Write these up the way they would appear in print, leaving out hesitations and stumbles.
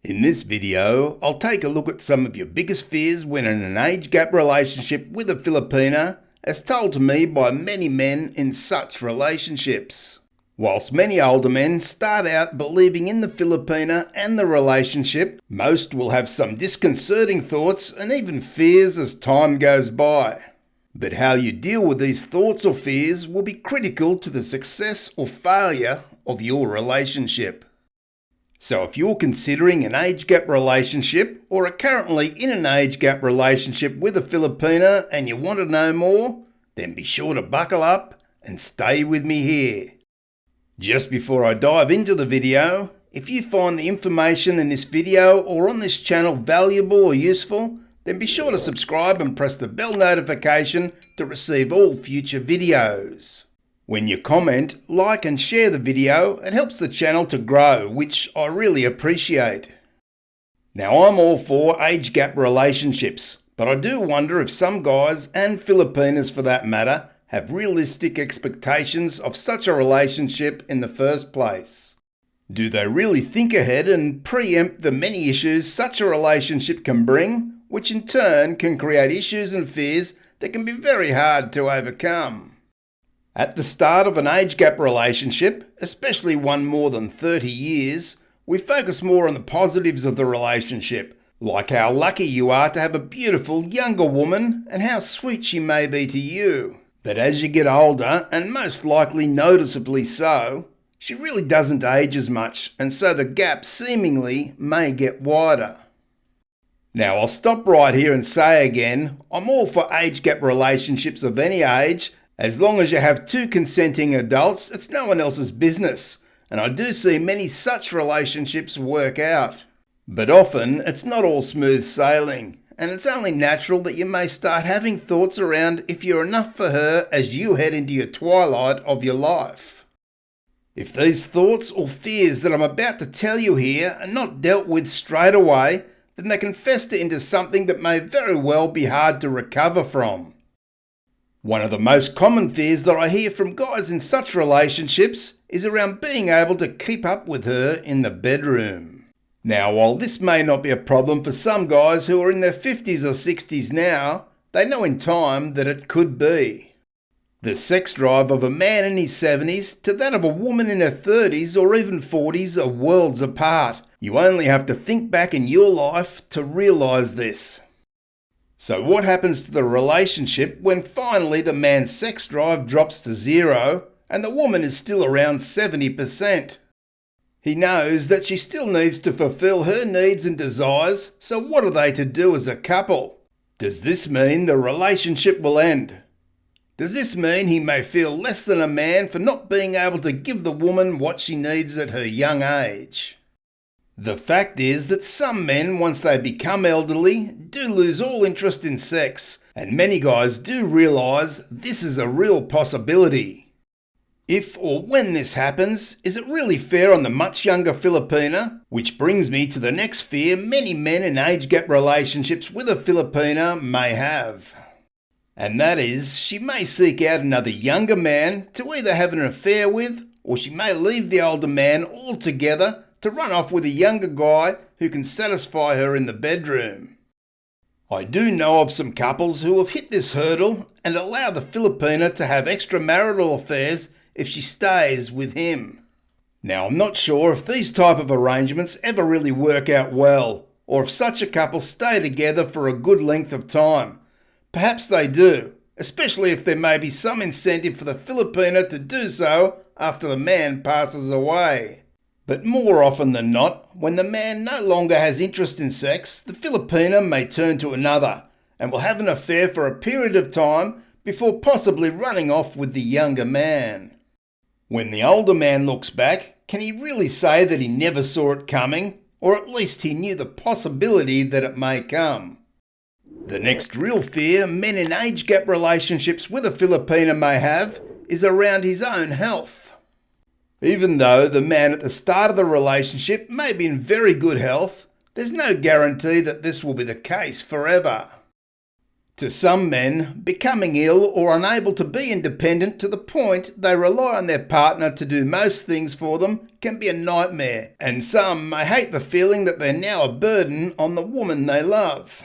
In this video, I'll take a look at some of your biggest fears when in an age gap relationship with a Filipina, as told to me by many men in such relationships. Whilst many older men start out believing in the Filipina and the relationship, most will have some disconcerting thoughts and even fears as time goes by. But how you deal with these thoughts or fears will be critical to the success or failure of your relationship. So if you're considering an age gap relationship or are currently in an age gap relationship with a Filipina and you want to know more, then be sure to buckle up and stay with me here. Just before I dive into the video, if you find the information in this video or on this channel valuable or useful, then be sure to subscribe and press the bell notification to receive all future videos. When you comment, like and share the video, it helps the channel to grow, which I really appreciate. Now, I'm all for age gap relationships, but I do wonder if some guys, and Filipinas for that matter, have realistic expectations of such a relationship in the first place. Do they really think ahead and preempt the many issues such a relationship can bring, which in turn can create issues and fears that can be very hard to overcome? At the start of an age gap relationship, especially one more than 30 years, we focus more on the positives of the relationship, like how lucky you are to have a beautiful younger woman and how sweet she may be to you. But as you get older, and most likely noticeably so, she really doesn't age as much, and so the gap seemingly may get wider. Now, I'll stop right here and say again, I'm all for age gap relationships of any age. As long as you have two consenting adults, it's no one else's business, and I do see many such relationships work out. But often, it's not all smooth sailing, and it's only natural that you may start having thoughts around if you're enough for her as you head into your twilight of your life. If these thoughts or fears that I'm about to tell you here are not dealt with straight away, then they can fester into something that may very well be hard to recover from. One of the most common fears that I hear from guys in such relationships is around being able to keep up with her in the bedroom. Now, while this may not be a problem for some guys who are in their 50s or 60s now, they know in time that it could be. The sex drive of a man in his 70s to that of a woman in her 30s or even 40s are worlds apart. You only have to think back in your life to realise this. So what happens to the relationship when finally the man's sex drive drops to zero and the woman is still around 70%? He knows that she still needs to fulfill her needs and desires, so what are they to do as a couple? Does this mean the relationship will end? Does this mean he may feel less than a man for not being able to give the woman what she needs at her young age? The fact is that some men, once they become elderly, do lose all interest in sex, and many guys do realise this is a real possibility. If or when this happens, is it really fair on the much younger Filipina? Which brings me to the next fear many men in age gap relationships with a Filipina may have. And that is, she may seek out another younger man to either have an affair with, or she may leave the older man altogether to run off with a younger guy who can satisfy her in the bedroom. I do know of some couples who have hit this hurdle and allow the Filipina to have extramarital affairs if she stays with him. Now, I'm not sure if these type of arrangements ever really work out well, or if such a couple stay together for a good length of time. Perhaps they do, especially if there may be some incentive for the Filipina to do so after the man passes away. But more often than not, when the man no longer has interest in sex, the Filipina may turn to another and will have an affair for a period of time before possibly running off with the younger man. When the older man looks back, can he really say that he never saw it coming, or at least he knew the possibility that it may come? The next real fear men in age gap relationships with a Filipina may have is around his own health. Even though the man at the start of the relationship may be in very good health, there's no guarantee that this will be the case forever. To some men, becoming ill or unable to be independent to the point they rely on their partner to do most things for them can be a nightmare, and some may hate the feeling that they're now a burden on the woman they love.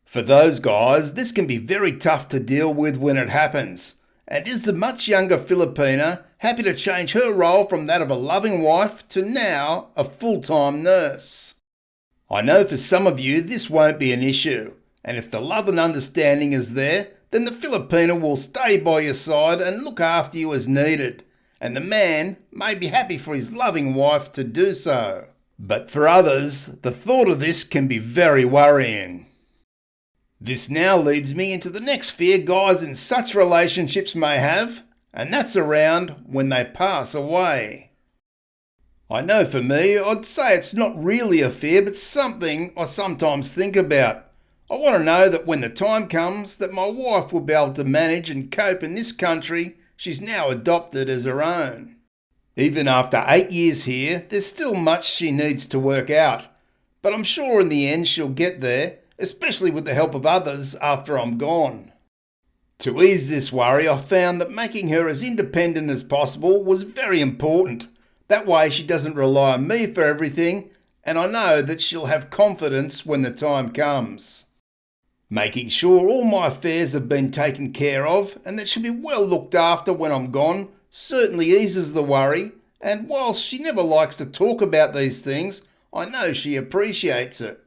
For those guys, this can be very tough to deal with when it happens, and is the much younger Filipina happy to change her role from that of a loving wife to now a full-time nurse? I know for some of you this won't be an issue, and if the love and understanding is there, then the Filipina will stay by your side and look after you as needed, and the man may be happy for his loving wife to do so. But for others, the thought of this can be very worrying. This now leads me into the next fear guys in such relationships may have, and that's around when they pass away. I know for me, I'd say it's not really a fear, but something I sometimes think about. I want to know that when the time comes that my wife will be able to manage and cope in this country she's now adopted as her own. Even after 8 years here, there's still much she needs to work out, but I'm sure in the end she'll get there, especially with the help of others after I'm gone. To ease this worry, I found that making her as independent as possible was very important. That way she doesn't rely on me for everything, and I know that she'll have confidence when the time comes. Making sure all my affairs have been taken care of and that she'll be well looked after when I'm gone certainly eases the worry, and whilst she never likes to talk about these things, I know she appreciates it.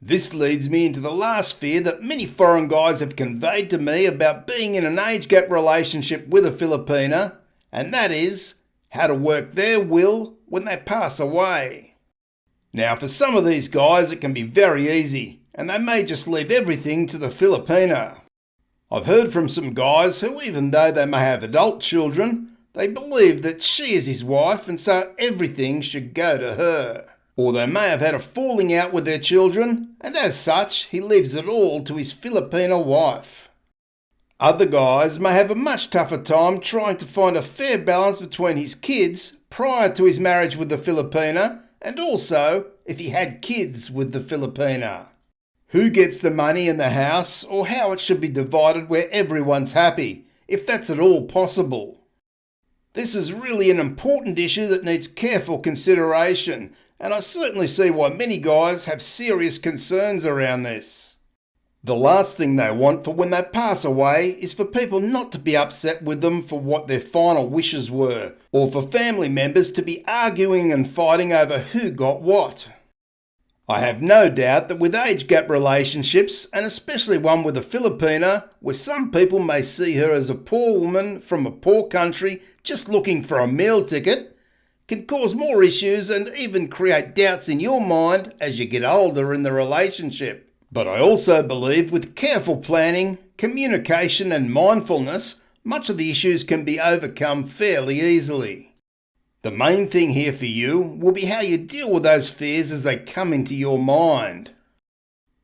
This leads me into the last fear that many foreign guys have conveyed to me about being in an age gap relationship with a Filipina, and that is how to work their will when they pass away. Now, for some of these guys it can be very easy, and they may just leave everything to the Filipina. I've heard from some guys who, even though they may have adult children, they believe that she is his wife and so everything should go to her. Or they may have had a falling out with their children, and as such he leaves it all to his Filipina wife. Other guys may have a much tougher time trying to find a fair balance between his kids prior to his marriage with the Filipina, and also if he had kids with the Filipina. Who gets the money in the house, or how it should be divided where everyone's happy, if that's at all possible. This is really an important issue that needs careful consideration, and I certainly see why many guys have serious concerns around this. The last thing they want for when they pass away is for people not to be upset with them for what their final wishes were, or for family members to be arguing and fighting over who got what. I have no doubt that with age gap relationships, and especially one with a Filipina, where some people may see her as a poor woman from a poor country just looking for a meal ticket, can cause more issues and even create doubts in your mind as you get older in the relationship. But I also believe with careful planning, communication and mindfulness, much of the issues can be overcome fairly easily. The main thing here for you will be how you deal with those fears as they come into your mind.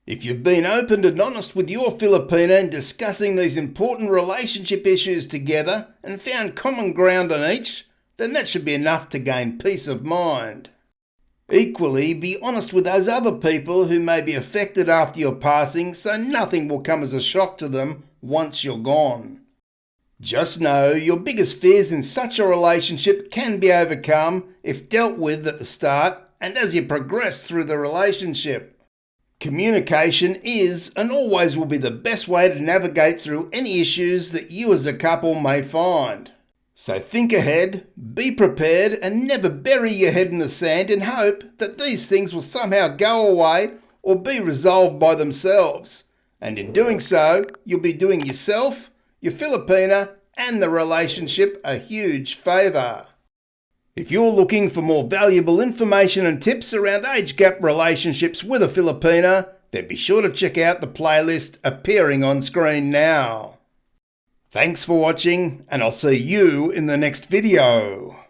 If you've been open and honest with your Filipina in discussing these important relationship issues together and found common ground on each, then that should be enough to gain peace of mind. Equally, be honest with those other people who may be affected after your passing so nothing will come as a shock to them once you're gone. Just know your biggest fears in such a relationship can be overcome if dealt with at the start and as you progress through the relationship. Communication is and always will be the best way to navigate through any issues that you as a couple may find. So think ahead, be prepared, and never bury your head in the sand in hope that these things will somehow go away or be resolved by themselves. And in doing so, you'll be doing yourself, your Filipina, and the relationship a huge favour. If you're looking for more valuable information and tips around age gap relationships with a Filipina, then be sure to check out the playlist appearing on screen now. Thanks for watching, and I'll see you in the next video.